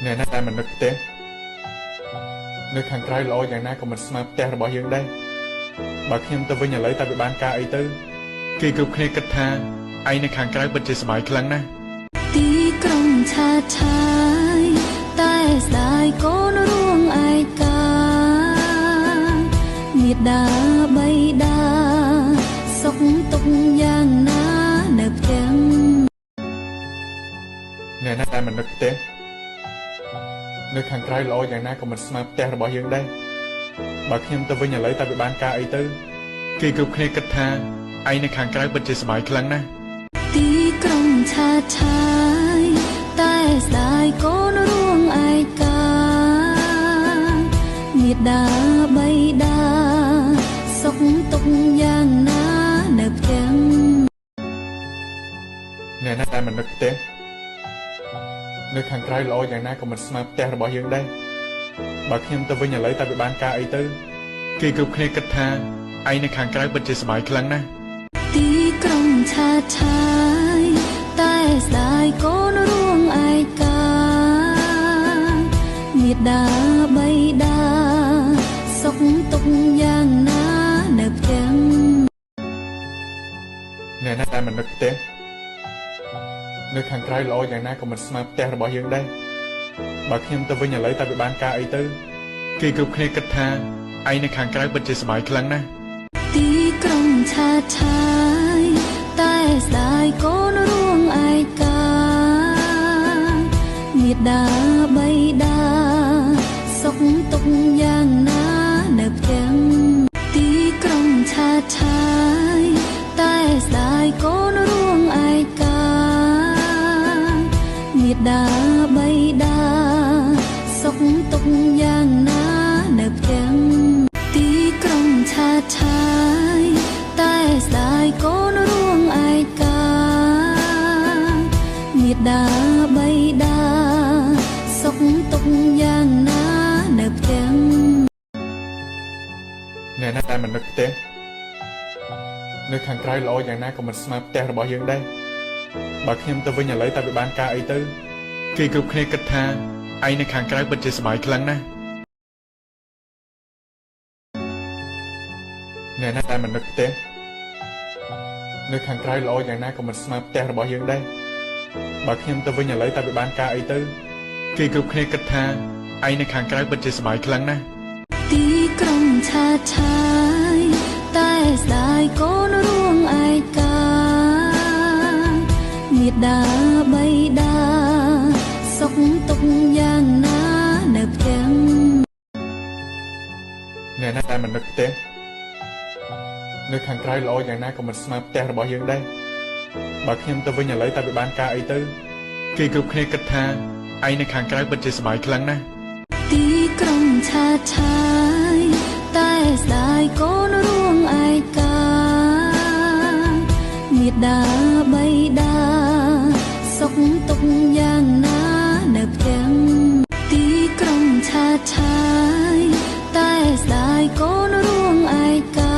អ្នកណាដែលមិននឹកផ្ទះនៅខាងក្រៅល្អយ៉ាងណាក៏មិនស្មើផ្ទះរបស់យើងដែរបើខ្ញុំទៅវិញឥឡូវតែវាបានការអីទៅគេគ្រប់គ្នាគិតថាឯងនៅខាងក្រៅពិតជាសប្បាយខ្លាំងណាស់ទីក្រុងឆាឆាយតែស្ដាយកូនរួងឯកាមេដាបៃតាសុខទុក្ខយ៉ាងណានៅផ្ទះអ្នកណាដែលមិននឹកផ្ទះនៅខាងក្រៅល្អយ៉ាងណាក៏មិនស្មើផ្ទះរបស់យើងដែរបើខ្ញុំទៅវិញឥឡូវតែវាបានការអីទៅគេគ្រប់គ្នាគិតថាឯងនៅខាងក្រៅពិតជាសប្បាយខ្លាំងណាស់ទីក្រុងឆាឆាយតែស្ដាយកូនរួងឯកាមេដាបៃតាសុខទុក្ខយ៉ាងណានៅផ្ទះអ្នកណាដែលមិននឹកផ្ទះនៅខាងក្រៅល្អយ៉ាងណាក៏មិនស្មើផ្ទះរបស់យើងដែរបើខ្ញុំទៅវិញឥឡូវតែវាបានការអីទៅគេគ្រប់គ្នាគិតថាឯងនៅខាងក្រៅពិតជាសប្បាយខ្លាំងណាស់ទីក្រុងឆាឆាយតែស្ដាយកូនរួងឯកាមេដាបៃតាសុខទុក្ខយ៉ាងណានៅផ្ទះអ្នកណាដែលមិននឹកផ្ទះនៅខាងក្រៅល្អយ៉ាងណាក៏មិនស្មើផ្ទះរបស់យើងដែរបើខ្ញុំទៅវិញឥឡូវតែវាបានការអីទៅគេគ្រប់គ្នាគិតថាឯងនៅខាងក្រៅពិតជាសប្បាយខ្លាំងណាស់ទីក្រុងឆាឆាយតែស្ដាយកូនរួងឯកាមេដាបៃតាសុខទុក្ខយ៉ាងណានៅផ្ទះទីក្រុងឆាឆាយតែស្ដាយកូនរួងឯកាមេដាបៃតាសុខទុក្ខយ៉ាងណានៅផ្ទះទីក្រុងឆាឆាយតែស្ដាយកូនរួងឯកាមេដាបៃតាសុខទុក្ខយ៉ាងណានៅផ្ទះអ្នកណាដែលមិននឹកផ្ទះនៅខាងក្រៅល្អយ៉ាងណាក៏មិនស្មើផ្ទះរបស់យើងដែរបើខ្ញុំទៅវិញឥឡូវតែវាបានការអីទៅគេគ្រប់គ្នាគិតថាឯងនៅខាងក្រៅពិតជាសប្បាយខ្លាំងណាស់អ្នកណាដែលមិននឹកផ្ទះនៅខាងក្រៅល្អយ៉ាងណាក៏មិនស្មើផ្ទះរបស់យើងដែរបើខ្ញុំទៅវិញឥឡូវតែវាបានការអីទៅគេគ្រប់គ្នាគិតថាឯងនៅខាងក្រៅពិតជាសប្បាយខ្លាំងណាស់ទីក្រុងឆាឆាយតែស្ដាយកូនរួងឯកាមេដាបៃតាសុខទុក្ខយ៉ាងណានៅផ្ទះអ្នកណាដែលមិននឹកផ្ទះនៅខាងក្រៅល្អយ៉ាងណាក៏មិនស្មើផ្ទះរបស់យើងដែរបើខ្ញុំទៅវិញឥឡូវតែវាបានការអីទៅគេគ្រប់គ្នាគិតថាឯងនៅខាងក្រៅពិតជាសប្បាយខ្លាំងណាស់ទីក្រុងឆាឆាយតែស្ដាយកូនរួងឯកាមេដាបៃតាសុខទុក្ខយ៉ាងណានៅផ្ទះទីក្រុងឆាឆាយតែស្ដាយកូនរួងឯកា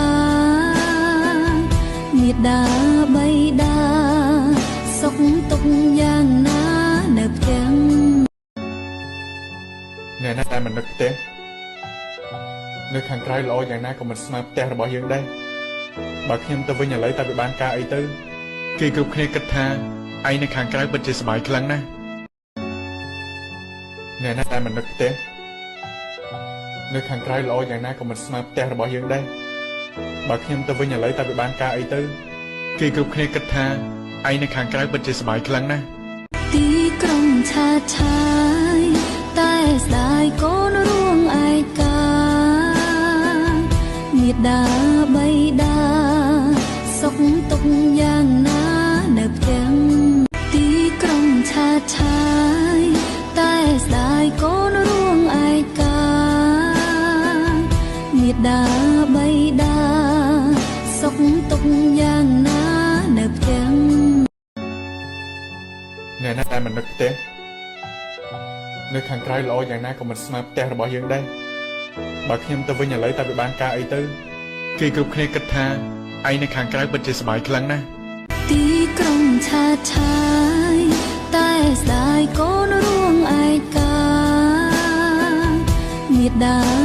មេដាបៃតាសុខទុក្ខយ៉ាងណានៅផ្ទះអ្នកណាដែលមិននឹកផ្ទះនៅខាងក្រៅល្អយ៉ាងណាក៏មិនស្មើផ្ទះរបស់យើងដែរបើខ្ញុំទៅវិញឥឡូវតែវាបានការអីទៅគេគ្រប់គ្នាគិតថាឯងនៅខាងក្រៅពិតជាសប្បាយខ្លាំងណាស់អ្នកណាដែលមិននឹកផ្ទះនៅខាងក្រៅល្អយ៉ាងណាក៏មិនស្មើផ្ទះរបស់យើងដែរបើខ្ញុំទៅវិញឥឡូវតែវាបានការអីទៅគេគ្រប់គ្នាគិតថាឯងនៅខាងក្រៅពិតជាសប្បាយខ្លាំងណាស់ទីក្រុងឆាឆាយតែស្ដាយកូនរួងឯកាមេដាបៃតាសុខទុក្ខយ៉ាងណានៅផ្ទះទីក្រុងឆាឆាយតែស្ដាយកូនរួងឯកាមេដាបៃតាសុខទុក្ខយ៉ាងណានៅផ្ទះអ្នកណាដែលមិននឹកផ្ទះនៅខាងក្រៅល្អយ៉ាងណាក៏មិនស្មើផ្ទះរបស់យើងដែរបើខ្ញុំទៅវិញឥឡូវតែវាបានការអីទៅគេគ្រប់គ្នាគិតថាឯងនៅខាងក្រៅពិតជាសប្បាយខ្លាំងណាស់ទីក្រុងឆាឆាយតែស្ដាយកូនរួងឯកា ដា